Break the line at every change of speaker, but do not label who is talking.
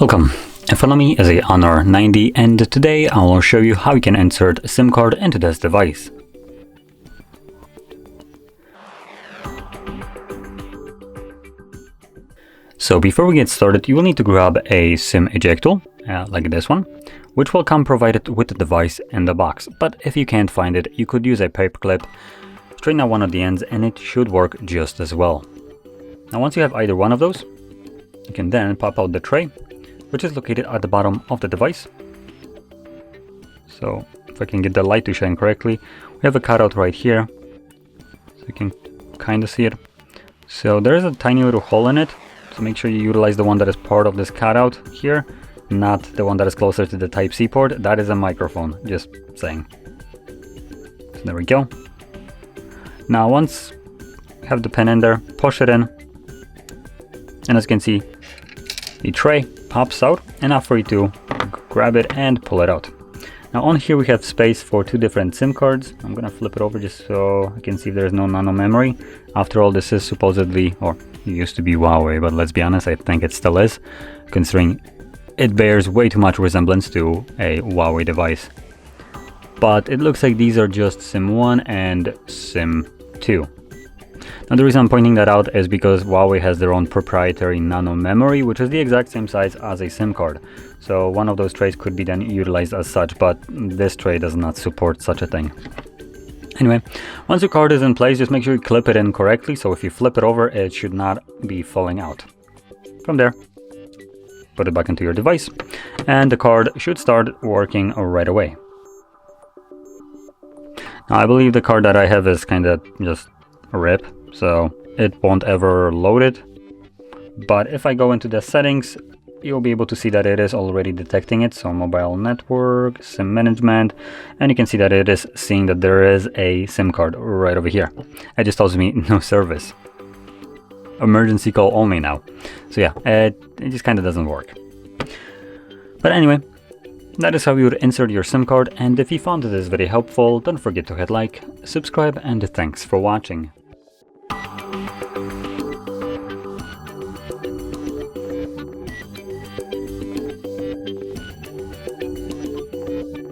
Welcome. In front of me is a Honor 90 and today I will show you how you can insert a SIM card into this device. So before we get started, you will need to grab a SIM ejector, like this one, which will come provided with the device in the box. But if you can't find it, you could use a paper clip, straighten out one of the ends, and it should work just as well. Now once you have either one of those, you can then pop out the tray, which is located at the bottom of the device. So if I can get the light to shine correctly, we have a cutout right here, so you can kind of see it. So there is a tiny little hole in it, so make sure you utilize the one that is part of this cutout here, not the one that is closer to the Type-C port. That is a microphone, just saying. So there we go. Now once you have the pin in there, push it in, and as you can see, the tray pops out, enough for you to grab it and pull it out. Now on here we have space for two different SIM cards. I'm gonna flip it over just so I can see if there's no nano memory. After all, this is supposedly, or it used to be Huawei, but let's be honest, I think it still is, considering it bears way too much resemblance to a Huawei device. But it looks like these are just SIM 1 and SIM 2. Now the reason I'm pointing that out is because Huawei has their own proprietary nano memory, which is the exact same size as a SIM card. So one of those trays could be then utilized as such, but this tray does not support such a thing. Anyway, once your card is in place, just make sure you clip it in correctly, so if you flip it over, it should not be falling out. From there, put it back into your device, and the card should start working right away. Now I believe the card that I have is kind of just a rip, so it won't ever load it. But if I go into the settings, you'll be able to see that it is already detecting it. So mobile network, SIM management, and you can see that it is seeing that there is a SIM card right over here. It just tells me no service. Emergency call only now. So yeah, it just kind of doesn't work. But anyway, that is how you would insert your SIM card, and if you found this video helpful, don't forget to hit like, subscribe, and thanks for watching.